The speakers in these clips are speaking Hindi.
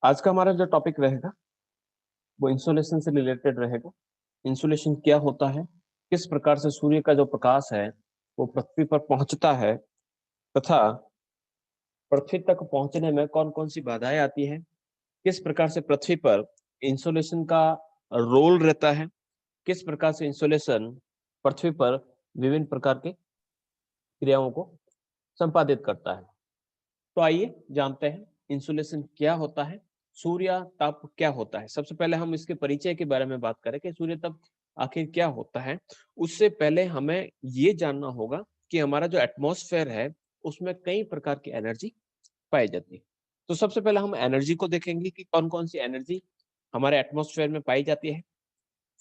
आज का हमारा जो टॉपिक रहेगा वो इंसोलेशन से रिलेटेड रहेगा। इंसोलेशन क्या होता है, किस प्रकार से सूर्य का जो प्रकाश है वो पृथ्वी पर पहुंचता है, तथा पृथ्वी तक पहुंचने में कौन कौन सी बाधाएं आती हैं, किस प्रकार से पृथ्वी पर इंसोलेशन का रोल रहता है, किस प्रकार से इंसोलेशन पृथ्वी पर विभिन्न प्रकार के क्रियाओं को संपादित करता है। तो आइए जानते हैं इंसुलेशन क्या होता है, सूर्य ताप क्या होता है। सबसे पहले हम इसके परिचय के बारे में बात करें कि सूर्य ताप आखिर क्या होता है। उससे पहले हमें ये जानना होगा कि हमारा जो एटमॉस्फेयर है उसमें कई प्रकार की एनर्जी पाई जाती है। तो सबसे पहले हम एनर्जी को देखेंगे कि कौन कौन सी एनर्जी हमारे एटमॉस्फेयर में पाई जाती है।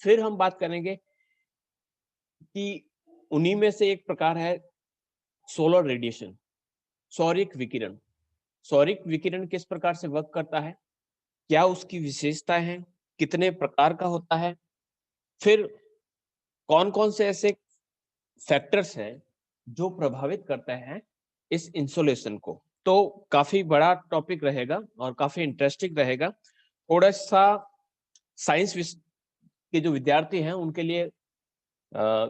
फिर हम बात करेंगे कि उन्हीं में से एक प्रकार है सोलर रेडिएशन, सौरिक विकिरण। सौरिक विकिरण किस प्रकार से वर्क करता है, क्या उसकी विशेषताएं हैं, कितने प्रकार का होता है, फिर कौन कौन से ऐसे फैक्टर्स हैं जो प्रभावित करते हैं इस इंसोलेशन को। तो काफी बड़ा टॉपिक रहेगा और काफी इंटरेस्टिंग रहेगा। थोड़ा सा साइंस के जो विद्यार्थी हैं उनके लिए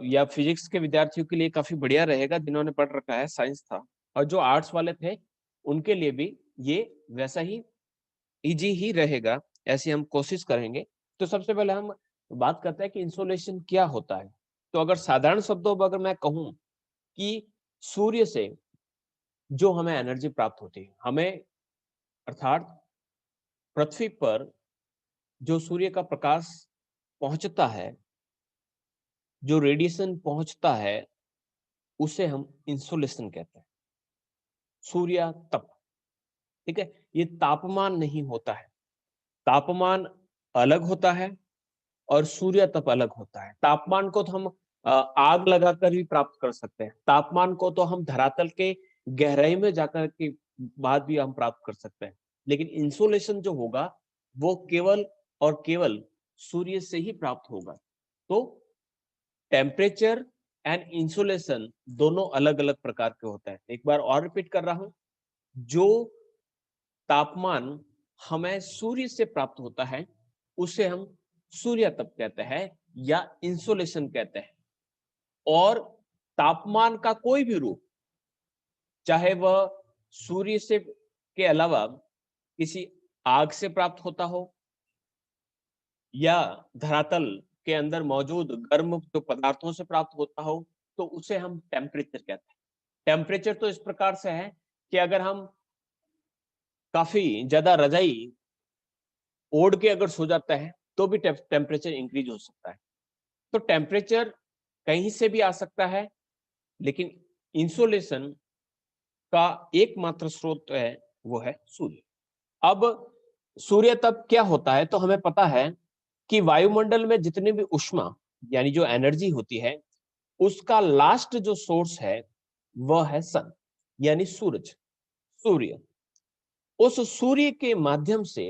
या फिजिक्स के विद्यार्थियों के लिए काफी बढ़िया रहेगा जिन्होंने पढ़ रखा है, साइंस था। और जो आर्ट्स वाले थे उनके लिए भी ये वैसा ही इजी ही रहेगा, ऐसी हम कोशिश करेंगे। तो सबसे पहले हम बात करते हैं कि इंसोलेशन क्या होता है। तो अगर साधारण शब्दों में अगर मैं कहूं कि सूर्य से जो हमें एनर्जी प्राप्त होती है, हमें अर्थात पृथ्वी पर जो सूर्य का प्रकाश पहुंचता है, जो रेडिएशन पहुंचता है, उसे हम इंसोलेशन कहते हैं। सूर्य तप, ठीक है। ये तापमान नहीं होता है, तापमान अलग होता है और सूर्य तप अलग होता है। तापमान को तो हम आग लगाकर भी प्राप्त कर सकते हैं, तापमान को तो हम धरातल के गहराई में जाकर के बाद भी हम प्राप्त कर सकते हैं। लेकिन इंसोलेशन जो होगा वो केवल और केवल सूर्य से ही प्राप्त होगा। तो टेम्परेचर एंड इंसोलेशन दोनों अलग अलग प्रकार के होते हैं। एक बार और रिपीट कर रहा हूं, जो तापमान हमें सूर्य से प्राप्त होता है उसे हम सूर्य तप कहते हैं या इंसोलेशन कहते हैं। और तापमान का कोई भी रूप, चाहे वह सूर्य से के अलावा किसी आग से प्राप्त होता हो या धरातल के अंदर मौजूद गर्म जो पदार्थों से प्राप्त होता हो, तो उसे हम टेम्परेचर कहते हैं। टेम्परेचर तो इस प्रकार से है कि अगर हम काफी ज्यादा रजाई ओढ़ के अगर सो जाता है तो भी टेम्परेचर इंक्रीज हो सकता है। तो टेम्परेचर कहीं से भी आ सकता है, लेकिन इंसोलेशन का एकमात्र स्रोत है वो है सूर्य। अब सूर्य तप क्या होता है, तो हमें पता है कि वायुमंडल में जितनी भी ऊष्मा यानी जो एनर्जी होती है उसका लास्ट जो सोर्स है वह है सन यानी सूरज, सूर्य। उस सूर्य के माध्यम से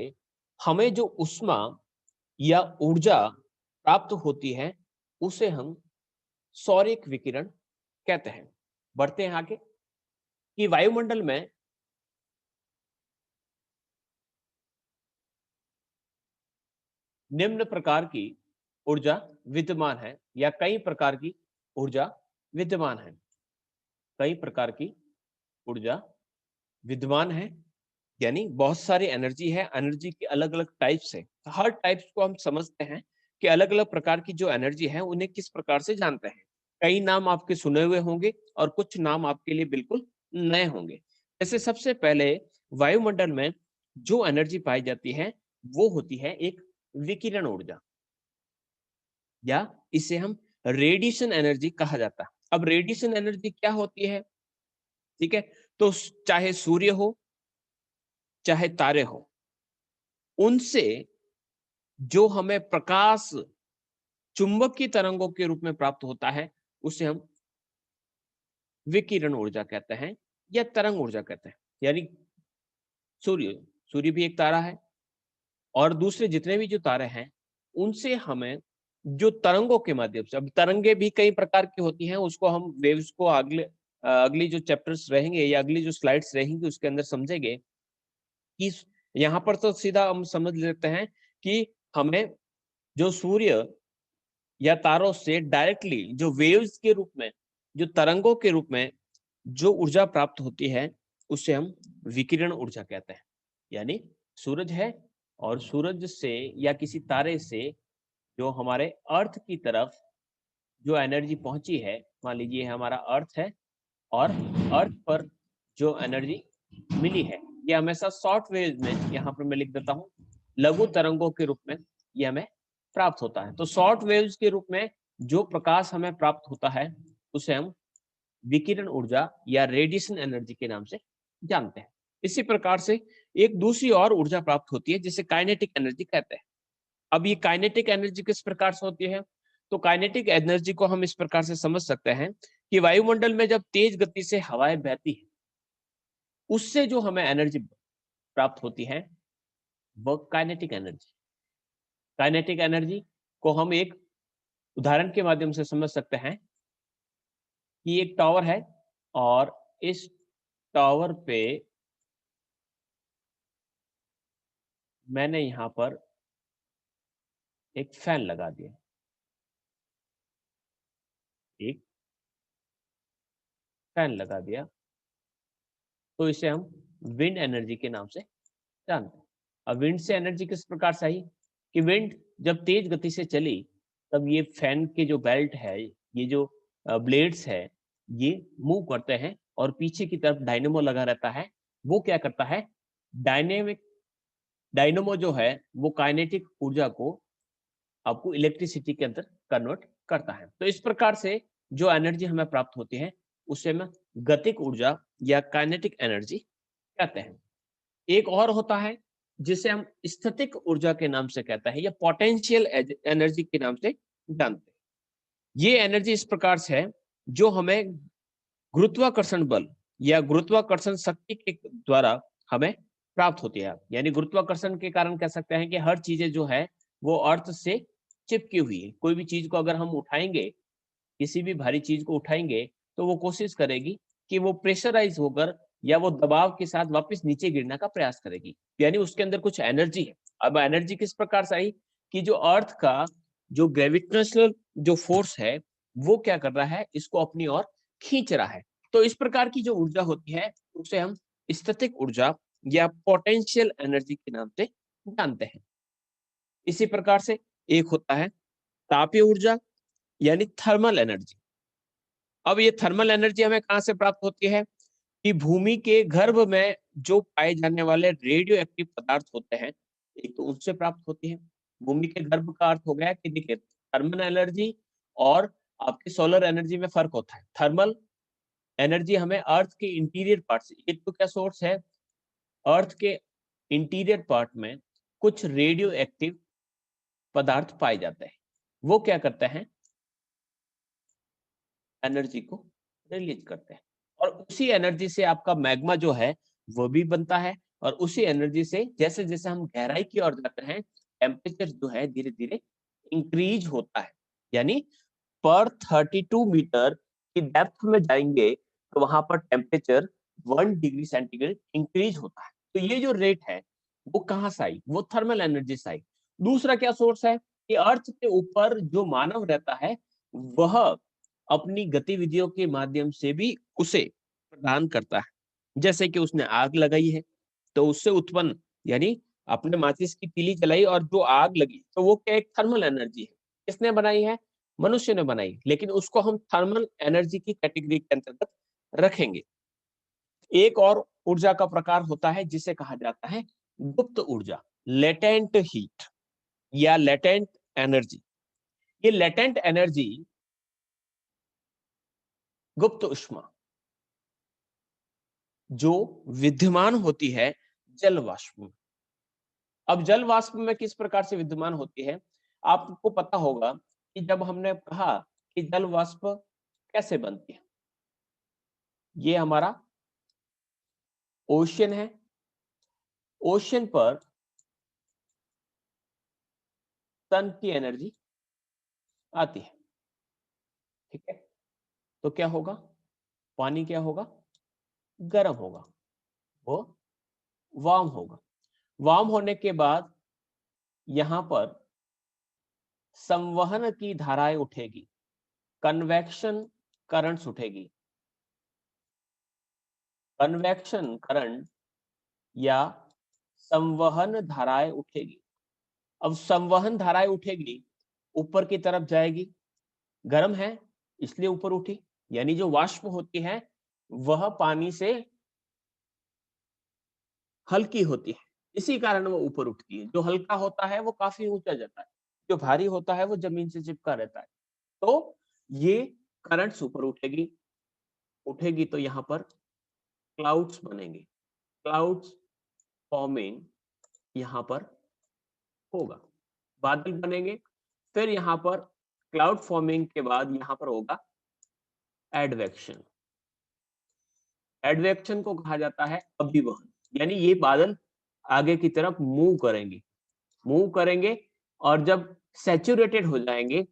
हमें जो ऊष्मा या ऊर्जा प्राप्त होती है उसे हम सौरिक विकिरण कहते हैं। बढ़ते हैं आगे कि वायुमंडल में निम्न प्रकार की ऊर्जा विद्यमान है या कई प्रकार की ऊर्जा विद्यमान है। कई प्रकार की ऊर्जा विद्यमान है यानी बहुत सारी एनर्जी है, एनर्जी के अलग अलग टाइप्स है। हर टाइप्स को हम समझते हैं कि अलग अलग प्रकार की जो एनर्जी है उन्हें किस प्रकार से जानते हैं। कई नाम आपके सुने हुए होंगे और कुछ नाम आपके लिए बिल्कुल नए होंगे। जैसे सबसे पहले वायुमंडल में जो एनर्जी पाई जाती है वो होती है एक विकिरण ऊर्जा, या इसे हम रेडिएशन एनर्जी कहा जाता है। अब रेडिएशन एनर्जी क्या होती है, ठीक है। तो चाहे सूर्य हो चाहे तारे हो, उनसे जो हमें प्रकाश चुंबकीय तरंगों के रूप में प्राप्त होता है उसे हम विकिरण ऊर्जा कहते हैं या तरंग ऊर्जा कहते हैं। यानी सूर्य सूर्य भी एक तारा है और दूसरे जितने भी जो तारे हैं उनसे हमें जो तरंगों के माध्यम से, अब तरंगे भी कई प्रकार की होती हैं, उसको हम वेव्स को अगली जो चैप्टर्स रहेंगे या अगली जो स्लाइड्स रहेंगी उसके अंदर समझेंगे कि यहाँ पर तो सीधा हम समझ लेते हैं कि हमें जो सूर्य या तारों से डायरेक्टली जो वेव्स के रूप में, जो तरंगों के रूप में जो ऊर्जा प्राप्त होती है, उसे हम विकिरण ऊर्जा कहते हैं। यानी सूरज है और सूरज से या किसी तारे से जो हमारे अर्थ की तरफ जो एनर्जी पहुंची है, मान लीजिए हमारा अर्थ है और अर्थ पर जो एनर्जी मिली है, ये हमेशा शॉर्ट वेव में, यहाँ पर मैं लिख देता हूँ, लघु तरंगों के रूप में ये हमें प्राप्त होता है। तो शॉर्ट वेव्स के रूप में जो प्रकाश हमें प्राप्त होता है, उसे हम विकिरण ऊर्जा या रेडिएशन एनर्जी के नाम से जानते हैं। इसी प्रकार से एक दूसरी और ऊर्जा प्राप्त होती है जिसे काइनेटिक एनर्जी कहते हैं। अब ये काइनेटिक एनर्जी किस प्रकार से होती है? तो काइनेटिक एनर्जी को हम इस प्रकार से समझ सकते हैं कि वायुमंडल में जब तेज गति से हवाएं बहती है, उससे जो हमें एनर्जी प्राप्त होती है वो काइनेटिक एनर्जी। काइनेटिक एनर्जी को हम एक उदाहरण के माध्यम से समझ सकते हैं कि एक टावर है और इस टावर पे मैंने यहाँ पर एक फैन लगा दिया, एक फैन लगा दिया, तो इसे हम विंड एनर्जी के नाम से जानते हैं। अब विंड से एनर्जी किस प्रकार से आई कि विंड जब तेज गति से चली, तब ये फैन के जो बेल्ट है, ये जो ब्लेड्स है, ये मूव करते हैं और पीछे की तरफ डायनेमो लगा रहता है। वो क्या करता है, डायनेमिक डायनेमो जो है वो काइनेटिक ऊर्जा को आपको इलेक्ट्रिसिटी के अंदर कन्वर्ट करता है। तो इस प्रकार से जो एनर्जी हमें प्राप्त होती है उसे हम गतिक ऊर्जा या काइनेटिक एनर्जी कहते हैं। एक और होता है जिसे हम स्थितिक ऊर्जा के नाम से कहता है या पोटेंशियल एनर्जी के नाम से जानते हैं। ये एनर्जी इस प्रकार से है जो हमें गुरुत्वाकर्षण बल या गुरुत्वाकर्षण शक्ति के द्वारा हमें प्राप्त होती है। यानी गुरुत्वाकर्षण के कारण कह सकते हैं कि हर चीजें जो है वो अर्थ से चिपकी हुई है। कोई भी चीज को अगर हम उठाएंगे, किसी भी भारी चीज को उठाएंगे, तो वो कोशिश करेगी कि वो प्रेशराइज होकर या वो दबाव के साथ वापस नीचे गिरने का प्रयास करेगी। यानी उसके अंदर कुछ एनर्जी है। अब एनर्जी किस प्रकार से आई कि जो अर्थ का जो ग्रेविटेशनल जो फोर्स है वो क्या कर रहा है, इसको अपनी ओर खींच रहा है। तो इस प्रकार की जो ऊर्जा होती है उसे हम स्टैटिक ऊर्जा या पोटेंशियल एनर्जी के नाम से जानते हैं। इसी प्रकार से एक होता है तापीय ऊर्जा यानी थर्मल एनर्जी। अब ये थर्मल एनर्जी हमें कहाँ से प्राप्त होती है कि भूमि के गर्भ में जो पाए जाने वाले रेडियो एक्टिव पदार्थ होते हैं, एक तो उससे प्राप्त होती है। भूमि के गर्भ का अर्थ हो गया कि देखिए थर्मल एनर्जी और आपके सोलर एनर्जी में फर्क होता है। थर्मल एनर्जी हमें अर्थ के इंटीरियर पार्ट से, एक तो क्या सोर्स है, अर्थ के इंटीरियर पार्ट में कुछ रेडियो एक्टिव पदार्थ पाए जाते हैं। वो क्या करते हैं, एनर्जी को रिलीज करते हैं और उसी एनर्जी से आपका मैग्मा जो है वो भी बनता है। और उसी एनर्जी से जैसे जैसे हम गहराई की ओर जाते हैं, टेम्परेचर जो है धीरे धीरे इंक्रीज होता है। यानी पर 32 मीटर की डेप्थ में जाएंगे तो वहां पर टेम्परेचर 1 डिग्री सेंटीग्रेड इंक्रीज होता है। तो ये जो रेट है वो कहाँ से आई, वो थर्मल एनर्जी से आई। दूसरा क्या सोर्स है कि अर्थ के ऊपर जो मानव रहता है वह अपनी गतिविधियों के माध्यम से भी उसे प्रदान करता है। जैसे कि उसने आग लगाई है तो उससे उत्पन्न, यानी अपने माचिस की तीली जलाई और जो आग लगी, तो वो क्या एक थर्मल एनर्जी है। किसने बनाई है, मनुष्य ने बनाई, लेकिन उसको हम थर्मल एनर्जी की कैटेगरी के अंतर्गत रखेंगे। एक और ऊर्जा का प्रकार होता है जिसे कहा जाता है गुप्त ऊर्जा, लेटेंट हीट या लेटेंट एनर्जी। ये लेटेंट एनर्जी, गुप्त उष्मा, जो विद्यमान होती है जल वाष्प में। अब जल वाष्प में किस प्रकार से विद्यमान होती है, आपको पता होगा कि जब हमने कहा कि जल वाष्प कैसे बनती है, ये हमारा ओशियन है। ओशियन पर सन की एनर्जी आती है, ठीक है। तो क्या होगा, पानी क्या होगा, गर्म होगा, वो वार्म होगा। वार्म होने के बाद यहां पर संवहन की धाराएं उठेगी, कन्वेक्शन करंट्स उठेगी। कन्वेक्शन करंट या संवहन धाराएं उठेगी। अब संवहन धाराएं उठेगी, ऊपर की तरफ जाएगी, गर्म है इसलिए ऊपर उठी, यानी जो वाष्प होती है वह पानी से हल्की होती है, इसी कारण वो ऊपर उठती है। जो हल्का होता है वो काफी ऊंचा जाता है, जो भारी होता है वो जमीन से चिपका रहता है। तो ये करंट्स ऊपर उठेगी, उठेगी तो यहाँ पर क्लाउड्स बनेंगे, क्लाउड्स फॉर्मिंग यहाँ पर होगा, बादल बनेंगे। फिर यहाँ पर क्लाउड फॉर्मिंग के बाद यहाँ पर होगा एडवेक्शन। एडवेक्शन को कहा जाता है अभिवहन, यानी ये बादल आगे की तरफ मूव करेंगे, मूव करेंगे और जब सैचुरेटेड हो जाएंगे,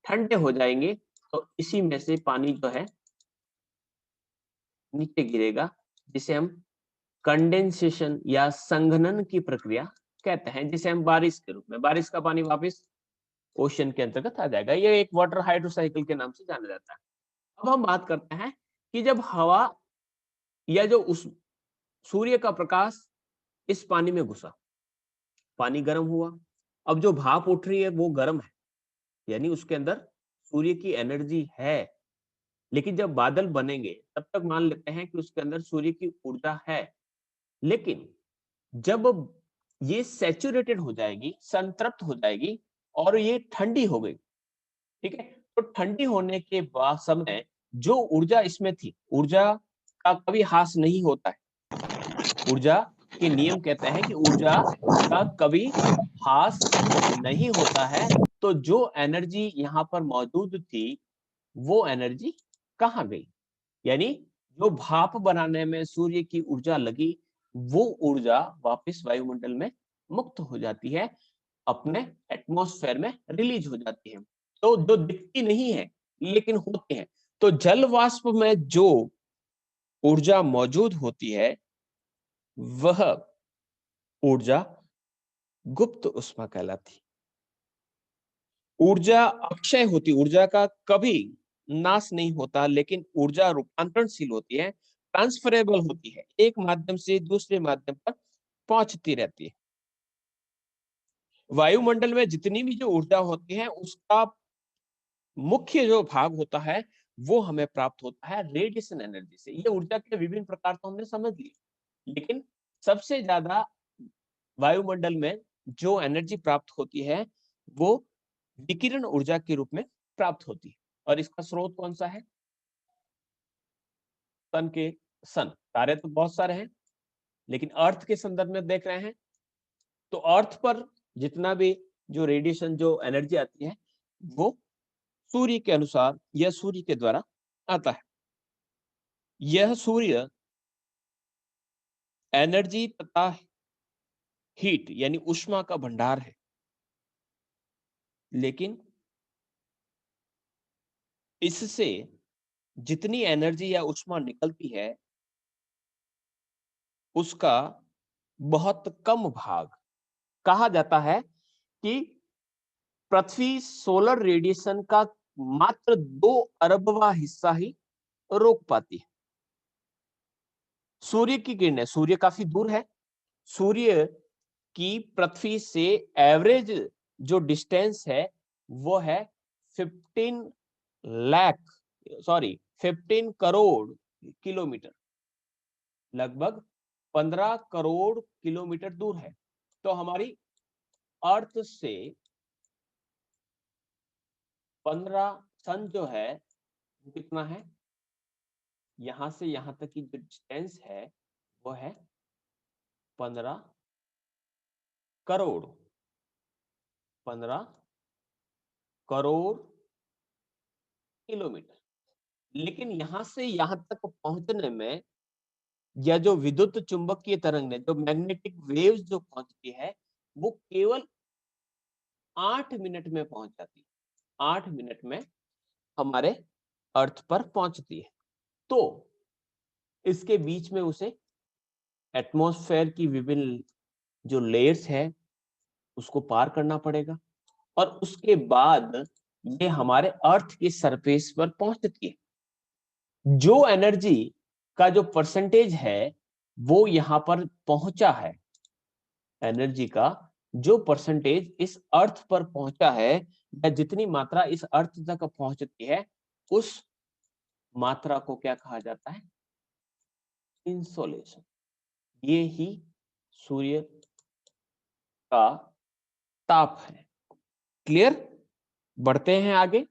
ठंडे हो जाएंगे, तो इसी में से पानी जो है नीचे गिरेगा, जिसे हम कंडेंसेशन या संघनन की प्रक्रिया कहते हैं, जिसे हम बारिश के रूप में, बारिश का पानी वापस ओशन के अंतर्गत आ जाएगा। ये एक वाटर हाइड्रोसाइकिल के नाम से जाना जाता है। अब हम बात करते हैं कि जब हवा या जो उस सूर्य का प्रकाश इस पानी में घुसा, पानी गर्म हुआ, अब जो भाप उठ रही है वो गर्म है, यानी उसके अंदर सूर्य की एनर्जी है। लेकिन जब बादल बनेंगे तब तक मान लेते हैं कि उसके अंदर सूर्य की ऊर्जा है, लेकिन जब ये सैचुरेटेड हो जाएगी, संतृप्त हो जाएगी और ये ठंडी हो गई, ठीक है, तो ठंडी होने के बाद समय जो ऊर्जा इसमें थी, ऊर्जा का कभी ह्रास नहीं होता है। ऊर्जा के नियम कहते हैं कि ऊर्जा का कभी ह्रास नहीं होता है। तो जो एनर्जी यहाँ पर मौजूद थी वो एनर्जी कहाँ गई, यानी जो भाप बनाने में सूर्य की ऊर्जा लगी वो ऊर्जा वापस वायुमंडल में मुक्त हो जाती है, अपने एटमॉस्फेयर में रिलीज हो जाती है। तो जो दिखती नहीं है लेकिन होती है, तो जल वाष्प में जो ऊर्जा मौजूद होती है वह ऊर्जा गुप्त ऊष्मा कहलाती। ऊर्जा अक्षय होती, ऊर्जा का कभी नाश नहीं होता, लेकिन ऊर्जा रूपांतरणशील होती है, ट्रांसफरेबल होती है, एक माध्यम से दूसरे माध्यम पर पहुंचती रहती है। वायुमंडल में जितनी भी जो ऊर्जा होती है उसका मुख्य जो भाग होता है वो हमें प्राप्त होता है रेडिएशन एनर्जी से। ये ऊर्जा के विभिन्न प्रकार तो हमने समझ लिए, लेकिन सबसे ज्यादा वायुमंडल में जो एनर्जी प्राप्त होती है वो विकिरण ऊर्जा के रूप में प्राप्त होती है। और इसका स्रोत कौन सा है? सन के सन, तारे तो बहुत सारे हैं, लेकिन अर्थ के संदर्भ में देख रहे हैं तो अर्थ पर जितना भी जो रेडिएशन, जो एनर्जी आती है वो सूर्य के अनुसार या सूर्य के द्वारा आता है। यह सूर्य एनर्जी तथा हीट यानी ऊष्मा का भंडार है, लेकिन इससे जितनी एनर्जी या ऊष्मा निकलती है उसका बहुत कम भाग, कहा जाता है कि पृथ्वी सोलर रेडिएशन का मात्र 2 अरबवां हिस्सा ही रोक पाती है। सूर्य की किरणें, सूर्य काफी दूर है, सूर्य की पृथ्वी से एवरेज जो डिस्टेंस है वो है 15 लाख, सॉरी 15 करोड़ किलोमीटर, लगभग 15 करोड़ किलोमीटर दूर है। तो हमारी अर्थ से 15 सन जो है वो कितना है, यहां से यहां तक की जो डिस्टेंस है वो है 15 करोड़, 15 करोड़ किलोमीटर। लेकिन यहां से यहां तक पहुंचने में या जो विद्युत चुंबकीय तरंग जो मैग्नेटिक वेव्स जो पहुंचती है वो केवल 8 मिनट में पहुंच जाती है, 8 मिनट में हमारे अर्थ पर पहुंचती है। तो इसके बीच में उसे एटमॉस्फेयर की विभिन्न जो लेयर्स है उसको पार करना पड़ेगा और उसके बाद ये हमारे अर्थ की सरफेस पर पहुंचती है। जो एनर्जी का जो परसेंटेज है वो यहां पर पहुंचा है, एनर्जी का जो परसेंटेज इस अर्थ पर पहुंचा है या जितनी मात्रा इस अर्थ तक पहुंचती है उस मात्रा को क्या कहा जाता है? इंसोलेशन। ये ही सूर्य का ताप है। क्लियर? बढ़ते हैं आगे।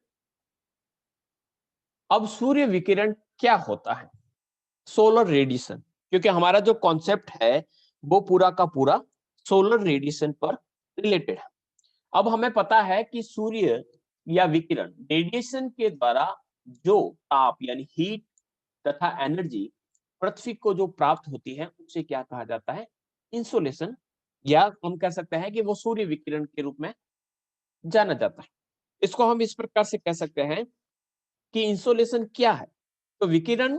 अब सूर्य विकिरण क्या होता है? सोलर रेडिएशन, क्योंकि हमारा जो कॉन्सेप्ट है वो पूरा का पूरा सोलर रेडिएशन पर रिलेटेड है। अब हमें पता है कि सूर्य या विकिरण रेडिएशन के द्वारा जो ताप यानी हीट तथा एनर्जी पृथ्वी को जो प्राप्त होती है उसे क्या कहा जाता है? इंसोलेशन, या हम कह सकते हैं कि वो सूर्य विकिरण के रूप में जाना जाता है। इसको हम इस प्रकार से कह सकते हैं कि इंसोलेशन क्या है? तो विकिरण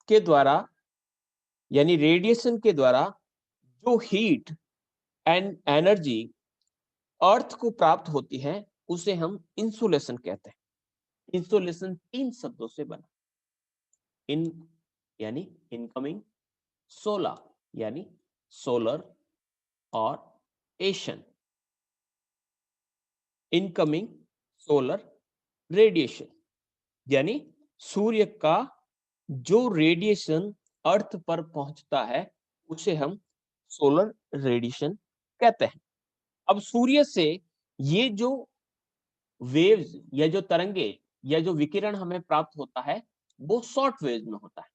के द्वारा यानी रेडिएशन के द्वारा जो हीट एंड एनर्जी अर्थ को प्राप्त होती है उसे हम इंसुलेशन कहते हैं। इंसुलेशन 3 शब्दों से बना। इन यानी इनकमिंग, सोलर यानी सोलर और एशन, इनकमिंग सोलर रेडिएशन, यानी सूर्य का जो रेडिएशन अर्थ पर पहुंचता है उसे हम सोलर रेडिएशन कहते हैं। अब सूर्य से ये जो वेव्स या जो तरंगे या जो विकिरण हमें प्राप्त होता है वो शॉर्ट वेव्स में होता है।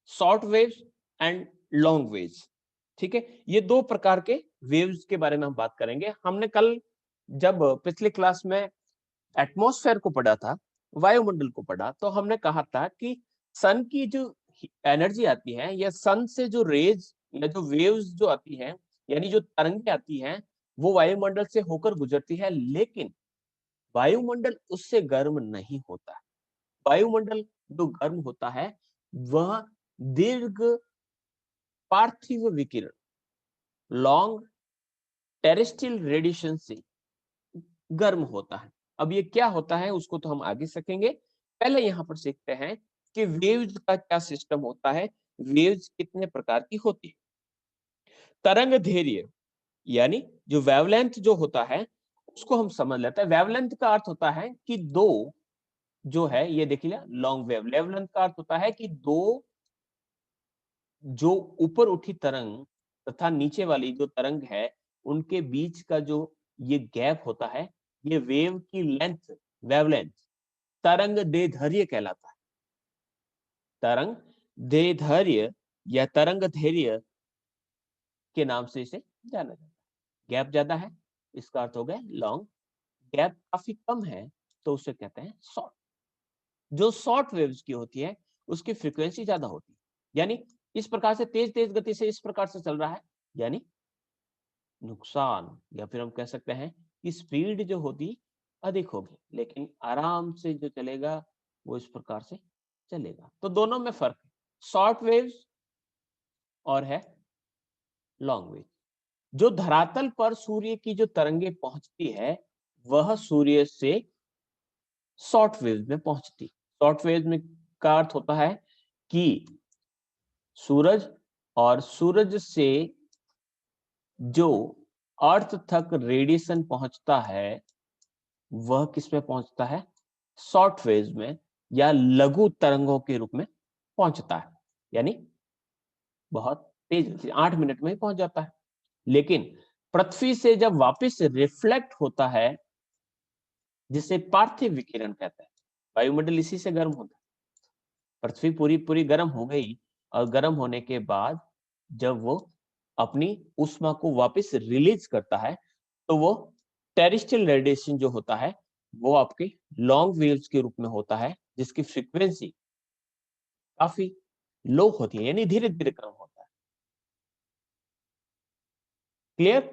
Short waves and long waves, ठीक है। ये दो प्रकार के वेव्स के बारे में हम बात करेंगे। हमने कल जब पिछली क्लास में एटमॉस्फेयर को पढ़ा था, वायुमंडल को पढ़ा, तो हमने कहा था कि सन की जो एनर्जी आती है या सन से जो रेज या जो वेव्स जो आती है यानी जो तरंगे आती हैं वो वायुमंडल से होकर गुजरती है, लेकिन वायुमंडल उससे गर्म नहीं होता है। वायुमंडल जो गर्म होता है वह दीर्घ पार्थिव विकिरण, लॉन्ग टेरेस्ट्रियल रेडिएशन से गर्म होता है। अब ये क्या होता है उसको तो हम आगे सीखेंगे। पहले यहां पर सीखते हैं कि वेव्स का क्या सिस्टम होता है, वेव्स कितने प्रकार की होती है। तरंग दैर्घ्य यानी जो वेवलेंथ जो होता है उसको हम समझ लेते हैं। वेवलेंथ का अर्थ होता है कि दो जो है, ये देख लिया लॉन्ग वेव, वेवलेंथ का अर्थ होता है कि दो जो ऊपर उठी तरंग तथा नीचे वाली जो तरंग है उनके बीच का जो ये गैप होता है ये वेव की लेंथ, वेवलेंथ तरंग दैर्घ्य कहलाता है। तरंग दैर्घ्य या तरंग दैर्घ्य के नाम से इसे जाना जाता है। गैप ज्यादा है इसका अर्थ हो गया लॉन्ग, गैप काफी कम है तो उसे कहते हैं शॉर्ट। जो शॉर्ट वेव्स की होती है उसकी फ्रीक्वेंसी ज्यादा होती है, यानी इस प्रकार से तेज तेज गति से इस प्रकार से चल रहा है, यानी नुकसान, या फिर हम कह सकते हैं कि स्पीड जो होती अधिक होगी, लेकिन आराम से जो चलेगा वो इस प्रकार से चलेगा। तो दोनों में फर्क है, शॉर्ट वेव्स और है लॉन्ग वेव। जो धरातल पर सूर्य की जो तरंगे पहुंचती है वह सूर्य से शॉर्ट वेव में पहुंचती। शॉर्ट वेव में का अर्थ होता है कि सूरज और सूरज से जो अर्थ तक रेडिएशन पहुंचता है वह किस में पहुंचता है? शॉर्ट वेव में या लघु तरंगों के रूप में पहुंचता है, यानी बहुत तेज 8 मिनट में ही पहुंच जाता है। लेकिन पृथ्वी से जब वापस रिफ्लेक्ट होता है जिसे पार्थिव विकिरण कहते हैं, वायुमंडल इसी से गर्म होता है। पृथ्वी पूरी पूरी गर्म हो गई और गर्म होने के बाद जब वो अपनी ऊष्मा को वापस रिलीज करता है तो वो टेरेस्ट्रियल रेडिएशन जो होता है वो आपके लॉन्ग वेव्स के रूप में होता है, जिसकी फ्रीक्वेंसी काफी लो होती है, यानी धीरे धीरे कम होता है। क्लियर?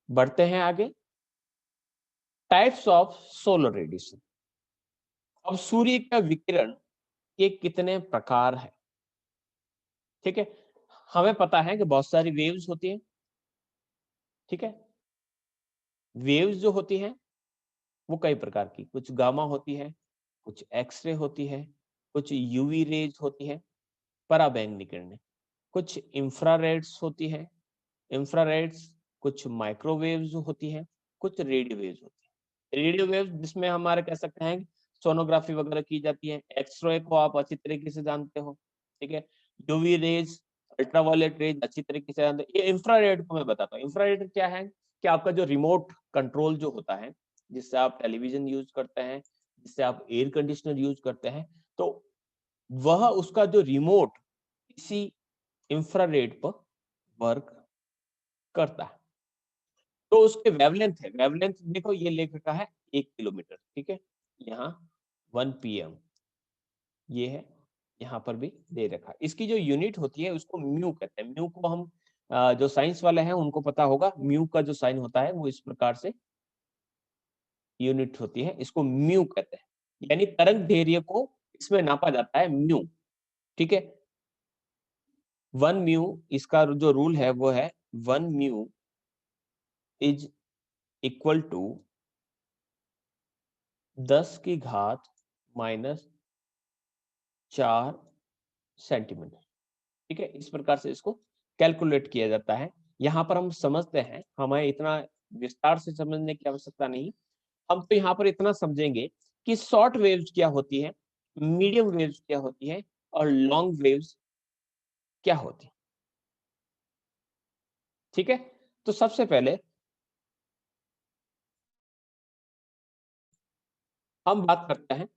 बढ़ते हैं आगे। Types of solar radiation. अब सूर्य का विकिरण के कितने प्रकार है? ठीक है, हमें पता है कि बहुत सारी वेव्स होती हैं, ठीक है। वेव्स जो होती हैं वो कई प्रकार की, कुछ गामा होती है, कुछ एक्सरे होती है, कुछ यूवी रेज होती है, पराबैंगनी किरणें, कुछ इंफ्रारेड्स होती है, इंफ्रारेड्स, कुछ माइक्रोवेव्स होती है, कुछ रेडियो वेव्स होती है। रेडियो वेव्स जिसमें हमारे कह सकते हैं सोनोग्राफी वगैरह की जाती है, एक्सरे को आप अच्छी तरीके से जानते हो, ठीक है। यूवी रेज, अल्ट्रावायलेट रेज अच्छी तरीके से जानते हो। ये इंफ्रारेड को मैं बताता हूँ। इंफ्रारेड क्या है कि आपका जो रिमोट कंट्रोल जो होता है, जिससे आप टेलीविजन यूज करते हैं, जिससे आप एयर कंडीशनर यूज करते हैं, तो वह उसका जो रिमोट इसी इंफ्रारेड पर वर्क करता है। तो उसके वेवलेंथ है, वेवलेंथ देखो ये लेख रखा है 1 किलोमीटर, ठीक है। यहाँ 1 पीएम ये है, यहाँ पर भी दे रखा है। इसकी जो यूनिट होती है उसको म्यू कहते हैं। म्यू को हम जो साइंस वाले हैं उनको पता होगा, म्यू का जो साइन होता है वो इस प्रकार से यूनिट होती है, इसको म्यू कहते हैं। यानी तरंग दैर्घ्य को इसमें नापा जाता है म्यू, ठीक है। 1 म्यू, इसका जो रूल है वो है 1 म्यू इज इक्वल टू 10 की घात -4 सेंटीमीटर, ठीक है। इस प्रकार से इसको कैलकुलेट किया जाता है। यहाँ पर हम समझते हैं, हमें इतना विस्तार से समझने की आवश्यकता नहीं। हम तो यहाँ पर इतना समझेंगे कि शॉर्ट वेव्स क्या होती है, मीडियम वेव्स क्या होती है और लॉन्ग वेव्स क्या होती है, ठीक है। तो सबसे पहले हम बात करते हैं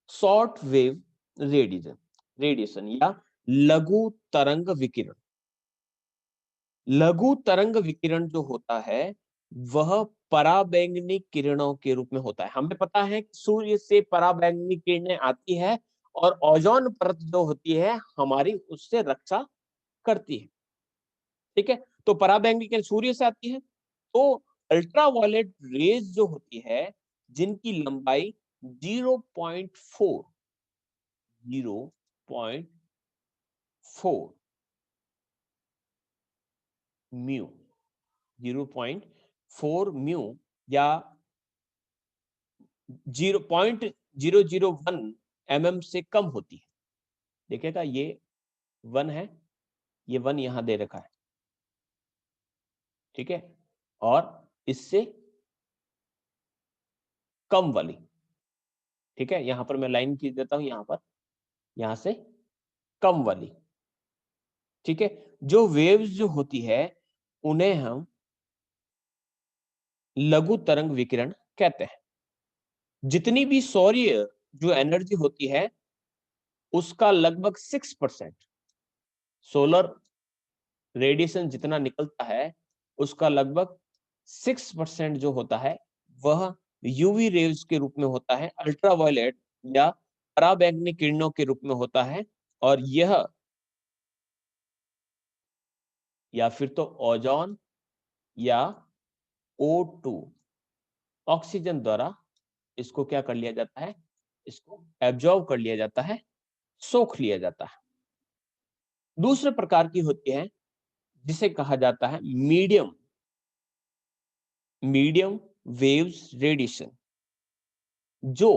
शॉर्ट वेव रेडिएशन, रेडिएशन या लघु तरंग विकिरण। लघु तरंग विकिरण जो होता है वह पराबैंगनी किरणों के रूप में होता है। हमें पता है कि सूर्य से पराबैंगनी किरणें आती है और ओजोन परत जो होती है हमारी उससे रक्षा करती है, ठीक है। तो पराबैंगनी किरण सूर्य से आती है। तो अल्ट्रावायलेट रेज जो होती है जिनकी लंबाई 0.4 म्यू 0.4 म्यू या 0.001 से कम होती है। देखिएगा ये 1 है, ये 1 यहां दे रखा है, ठीक है। और इससे कम वाली, ठीक है, यहां पर मैं लाइन खींच देता हूं, यहां पर, यहां से कम वाली, ठीक है। जो वेव्स जो होती है उन्हें हम लघु तरंग विकिरण कहते हैं। जितनी भी सौर्य जो एनर्जी होती है उसका लगभग 6%, सोलर रेडिएशन जितना निकलता है उसका लगभग 6% जो होता है वह यूवी रेव्स के रूप में होता है, अल्ट्रावायलेट या पराबैंगनी किरणों के रूप में होता है। और यह या फिर तो ओजोन या O2 ऑक्सीजन द्वारा इसको क्या कर लिया जाता है, इसको एब्जॉर्ब कर लिया जाता है, सोख लिया जाता है। दूसरे प्रकार की होती है जिसे कहा जाता है मीडियम मीडियम वेव्स रेडिएशन। जो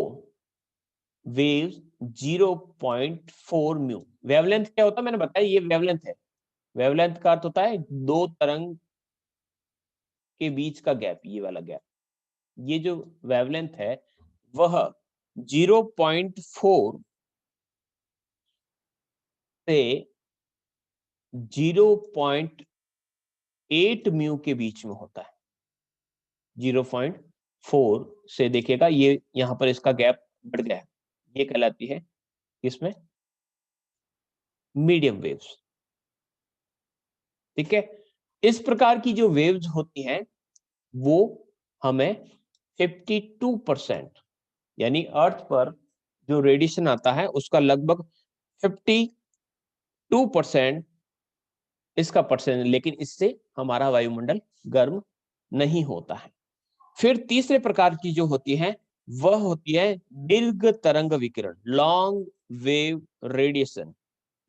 वेव्स 0.4 म्यू, वेवलेंथ क्या होता है मैंने बताया, ये वेवलेंथ है। वेवलेंथ का अर्थ होता है दो तरंग के बीच का गैप, ये वाला गैप। ये जो वेवलेंथ है वह 0.4 से 0.8 म्यू के बीच में होता है। 0.4 से देखिएगा ये यहां पर इसका गैप बढ़ गया है, ये कहलाती है इसमें मीडियम वेव्स, ठीक है। इस प्रकार की जो वेव्स होती हैं वो हमें 52%, यानी अर्थ पर जो रेडिएशन आता है उसका लगभग 52% इसका परसेंट, लेकिन इससे हमारा वायुमंडल गर्म नहीं होता है। फिर तीसरे प्रकार की जो होती है वह होती है दीर्घ तरंग विकिरण, लॉन्ग वेव रेडिएशन।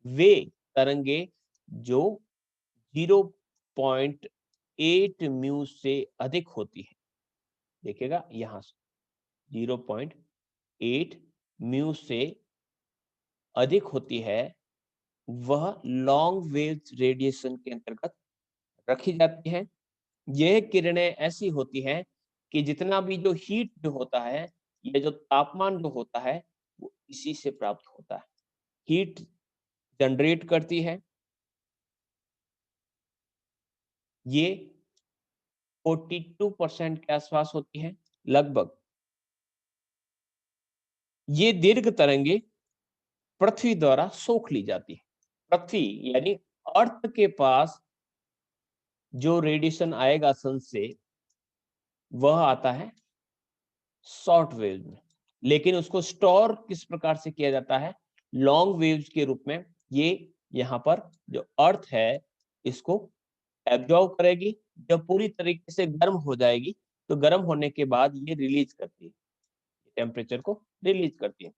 वे तरंगे जो 0.8 म्यू से अधिक होती है। देखिएगा यहां से 0.8 म्यू से अधिक होती है, वह लॉन्ग वेव रेडिएशन के अंतर्गत रखी जाती है। यह किरणें ऐसी होती हैं कि जितना भी जो हीट जो होता है, ये जो तापमान जो होता है, वो इसी से प्राप्त होता है। हीट जनरेट करती है। ये 42% के आसपास होती है लगभग। ये दीर्घ तरंगे पृथ्वी द्वारा सोख ली जाती है। पृथ्वी यानी अर्थ के पास जो रेडिएशन आएगा सन से, वह आता है शॉर्ट वेव में, लेकिन उसको स्टोर किस प्रकार से किया जाता है? लॉन्ग वेव्स के रूप में। ये यहाँ पर जो अर्थ है, इसको एब्जॉर्व करेगी। जब पूरी तरीके से गर्म हो जाएगी, तो गर्म होने के बाद ये रिलीज करती है, टेम्परेचर को रिलीज करती है।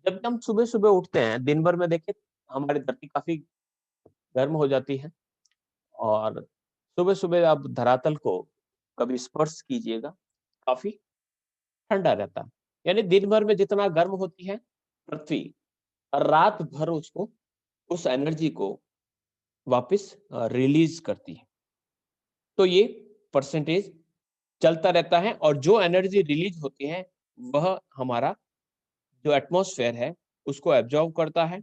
जब हम सुबह सुबह उठते हैं, दिन भर में देखें, हमारी धरती काफी गर्म हो जाती है, और सुबह सुबह आप धरातल को कभी स्पर्श कीजिएगा, काफी ठंडा रहता है। यानी दिन भर में जितना गर्म होती है पृथ्वी, रात भर उसको, उस एनर्जी को वापस रिलीज करती है। तो ये परसेंटेज चलता रहता है, और जो एनर्जी रिलीज होती है, वह हमारा जो एटमॉस्फेयर है उसको एब्जॉर्ब करता है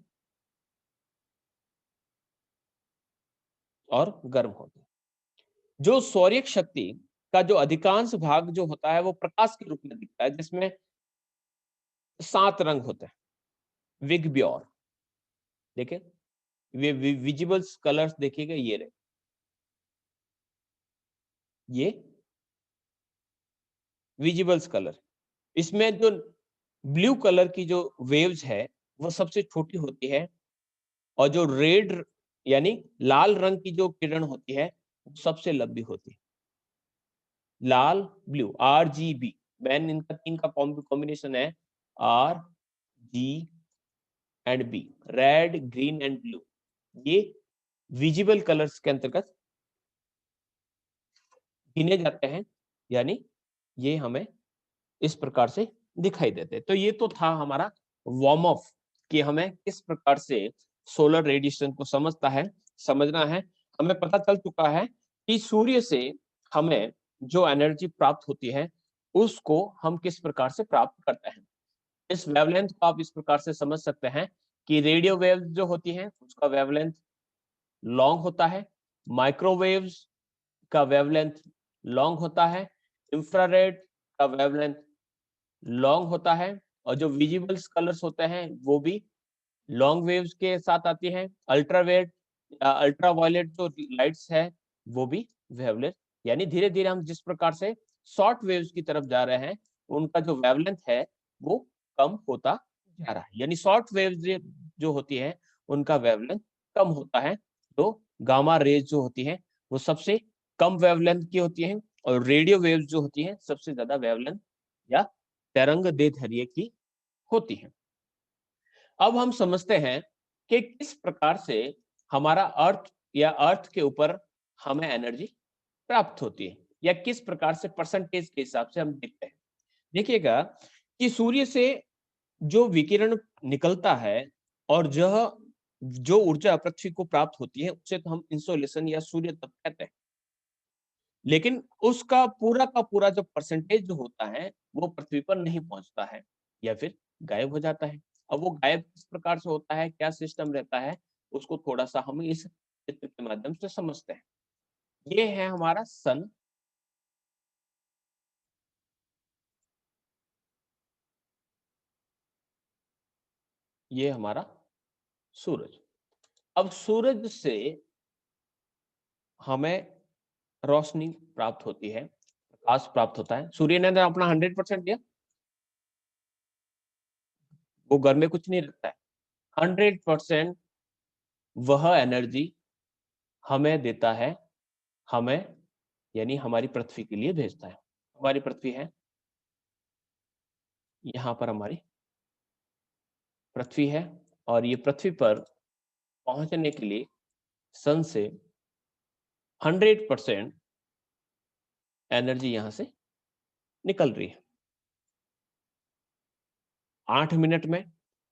और गर्म होता है। जो सौर्य शक्ति का जो अधिकांश भाग जो होता है, वो प्रकाश के रूप में दिखता है, जिसमें 7 रंग होते हैं। विगब्योर देखें, विजिबल्स कलर्स देखिएगा, ये रहे, ये विजिबल्स कलर। इसमें जो ब्लू कलर की जो वेव्स है, वो सबसे छोटी होती है, और जो रेड यानी लाल रंग की जो किरण होती है, वो सबसे लंबी होती है। लाल ब्लू, RGB, मैन इनका 3 का कॉम्बिनेशन है, RGB, red green and blue. ये विजिबल कलर्स के अंतर्गत गिने जाते हैं, यानी ये हमें इस प्रकार से दिखाई देते हैं। तो ये तो था हमारा वार्म अप, कि हमें किस प्रकार से सोलर रेडिएशन को समझना है। हमें पता चल चुका है कि सूर्य से हमें जो एनर्जी प्राप्त होती है, उसको हम किस प्रकार से प्राप्त करते हैं। इस वेवलेंथ को आप इस प्रकार से समझ सकते हैं कि रेडियो वेव जो होती है, उसका वेवलेंथ लॉन्ग होता है, माइक्रोवेव्स का वेवलेंथ लॉन्ग होता है, इंफ्रारेड का वेवलेंथ लॉन्ग होता है, और जो विजिबल्स कलर्स होते हैं, वो भी लॉन्ग वेव्स के साथ आती हैं। अल्ट्रावायलेट जो लाइट्स है, वो भी वेवलेंथ, यानी धीरे धीरे हम जिस प्रकार से शॉर्ट वेव्स की तरफ जा रहे हैं, उनका जो वेवलेंथ है वो कम होता जा रहा है। यानी शॉर्ट वेव्स जो होती है, उनका वेवलेंथ कम होता है। तो गामा रेज जो होती है, वो सबसे कम वेवलेंथ की होती है, और रेडियो वेव्स जो होती है, सबसे ज्यादा वेवलेंथ या तरंग दैर्ध्य की होती है। अब हम समझते हैं कि किस प्रकार से हमारा अर्थ या अर्थ के ऊपर हमें एनर्जी प्राप्त होती है, या किस प्रकार से परसेंटेज के हिसाब से हम देखते हैं। देखिएगा कि सूर्य से जो विकिरण निकलता है, और जो ऊर्जा पृथ्वी को प्राप्त होती है, उसे तो हम इंसोलेशन या सूर्य तप कहते हैं। लेकिन उसका पूरा का पूरा जो परसेंटेज जो होता है, वो पृथ्वी पर नहीं पहुंचता है, या फिर गायब हो जाता है। अब वो गायब किस प्रकार से होता है, क्या सिस्टम रहता है, उसको थोड़ा सा हम इस चित्र के माध्यम से समझते हैं। ये है हमारा सन, ये हमारा सूरज। अब सूरज से हमें रोशनी प्राप्त होती है, प्रकाश प्राप्त होता है। सूर्य ने तो अपना 100% दिया, वो घर में कुछ नहीं रखता है। 100% वह एनर्जी हमें देता है, हमें यानी हमारी पृथ्वी के लिए भेजता है। हमारी पृथ्वी है, यहाँ पर हमारी पृथ्वी है, और ये पृथ्वी पर पहुंचने के लिए सन से 100% एनर्जी यहां से निकल रही है, 8 मिनट में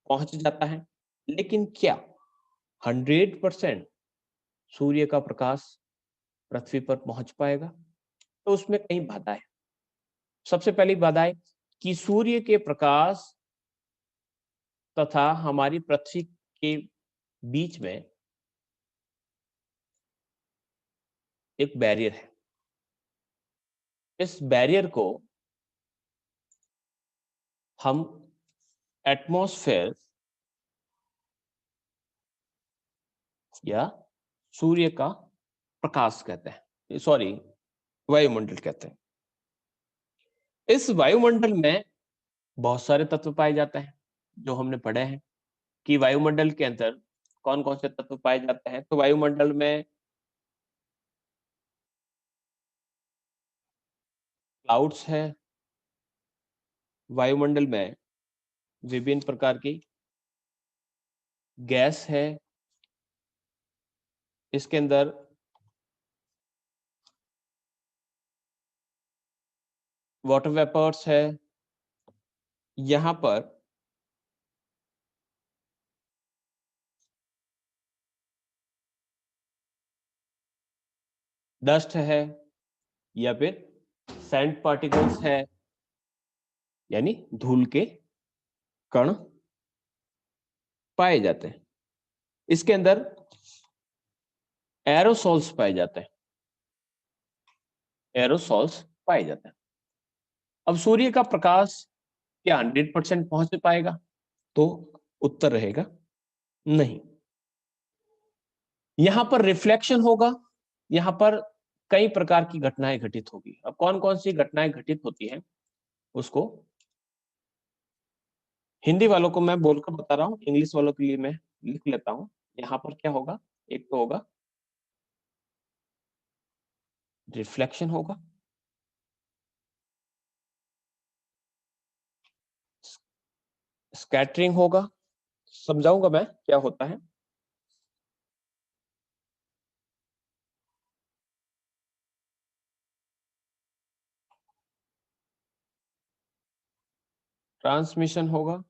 पहुंच जाता है। लेकिन क्या 100% सूर्य का प्रकाश पृथ्वी पर पहुंच पाएगा? तो उसमें कई बाधाएं। सबसे पहली बाधा है कि सूर्य के प्रकाश तथा हमारी पृथ्वी के बीच में एक बैरियर है। इस बैरियर को हम एटमॉस्फेयर या सूर्य का प्रकाश कहते हैं, सॉरी वायुमंडल कहते हैं। इस वायुमंडल में बहुत सारे तत्व पाए जाते हैं, जो हमने पढ़े हैं कि वायुमंडल के अंदर कौन कौन से तत्व पाए जाते हैं। तो वायुमंडल में क्लाउड्स है, वायुमंडल में विभिन्न प्रकार की गैस है, इसके अंदर वाटर वेपर्स है, यहां पर डस्ट है या फिर सैंड पार्टिकल्स है, यानी धूल के कण पाए जाते हैं। इसके अंदर एरोसॉल्स पाए जाते हैं, एरोसॉल्स पाए जाते हैं। अब सूर्य का प्रकाश क्या 100% पहुंच पाएगा? तो उत्तर रहेगा नहीं। यहां पर रिफ्लेक्शन होगा, यहां पर कई प्रकार की घटनाएं घटित होगी। अब कौन कौन सी घटनाएं घटित होती हैं उसको हिंदी वालों को मैं बोलकर बता रहा हूं, इंग्लिश वालों के लिए मैं लिख लेता हूं। यहां पर क्या होगा, एक तो होगा रिफ्लेक्शन होगा, स्कैटरिंग होगा, समझाऊंगा मैं क्या होता है, ट्रांसमिशन होगा,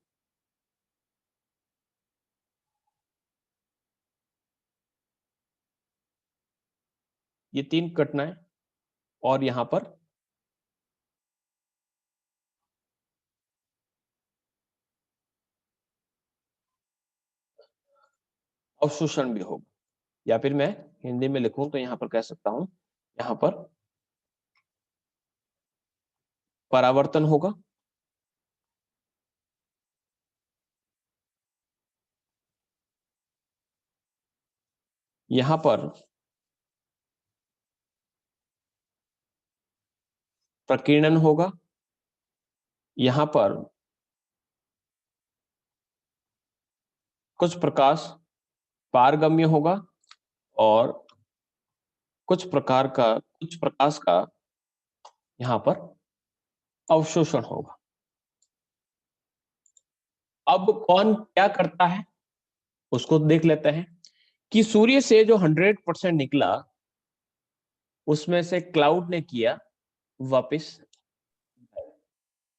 ये 3 घटनाएं, और यहां पर अवशोषण भी होगा। या फिर मैं हिंदी में लिखूं तो यहां पर कह सकता हूं, यहां पर परावर्तन होगा, यहां पर प्रकीर्णन होगा, यहां पर कुछ प्रकाश पारगम्य होगा, और कुछ प्रकाश का यहां पर अवशोषण होगा। अब कौन क्या करता है उसको देख लेते हैं कि सूर्य से जो 100% निकला उसमें से क्लाउड ने किया वापस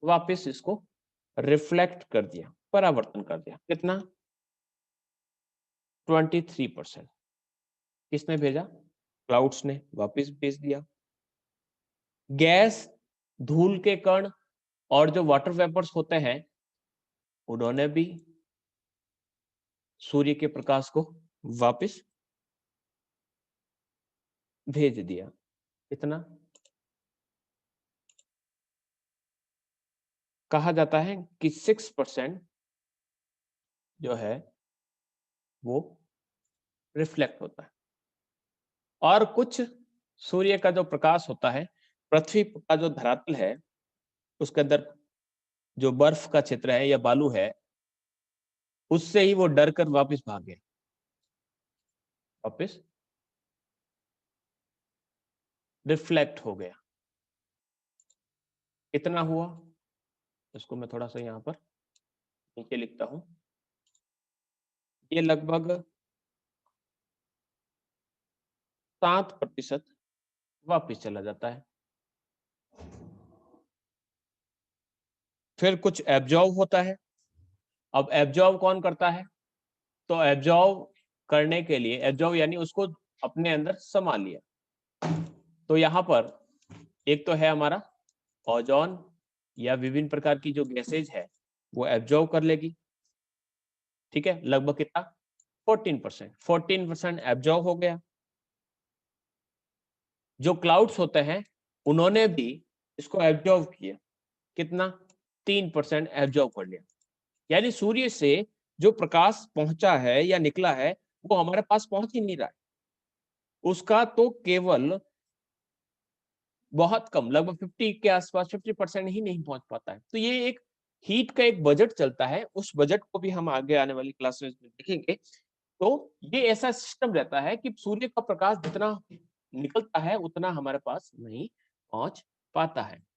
वापस इसको रिफ्लेक्ट कर दिया, परावर्तन कर दिया। कितना? 23%। किसने भेजा? क्लाउड्स ने वापस भेज दिया। गैस, धूल के कण और जो वाटर वेपर्स होते हैं उन्होंने भी सूर्य के प्रकाश को वापस भेज दिया। कितना? कहा जाता है कि 6% जो है वो रिफ्लेक्ट होता है, और कुछ सूर्य का जो प्रकाश होता है, पृथ्वी का जो धरातल है उसके अंदर जो बर्फ का क्षेत्र है या बालू है, उससे ही वो डर कर वापस भाग गया, वापस रिफ्लेक्ट हो गया। कितना हुआ? इसको मैं थोड़ा सा यहाँ पर नीचे लिखता हूं। ये लगभग 7% वापिस चला जाता है। फिर कुछ एब्जॉर्ब होता है। अब एब्जॉर्ब कौन करता है? तो एब्जॉर्ब करने के लिए, एब्जॉर्ब यानी उसको अपने अंदर समा लिया। तो यहां पर एक तो है हमारा ओजोन या विभिन्न प्रकार की जो गैसेज है वो एब्जॉर्ब कर लेगी। ठीक है, लगभग कितना? 14% एब्जॉर्ब हो गया। जो क्लाउड्स होते हैं उन्होंने भी इसको एब्जॉर्ब किया। कितना? 3% एब्जॉर्ब कर लिया। यानी सूर्य से जो प्रकाश पहुंचा है या निकला है वो हमारे पास पहुंच ही नहीं रहा है। उसका तो केवल बहुत कम, लगभग 50 के आसपास, 50% ही नहीं पहुंच पाता है। तो ये एक हीट का एक बजट चलता है, उस बजट को भी हम आगे आने वाली क्लासेस में देखेंगे। तो ये ऐसा सिस्टम रहता है कि सूर्य का प्रकाश जितना निकलता है उतना हमारे पास नहीं पहुंच पाता है।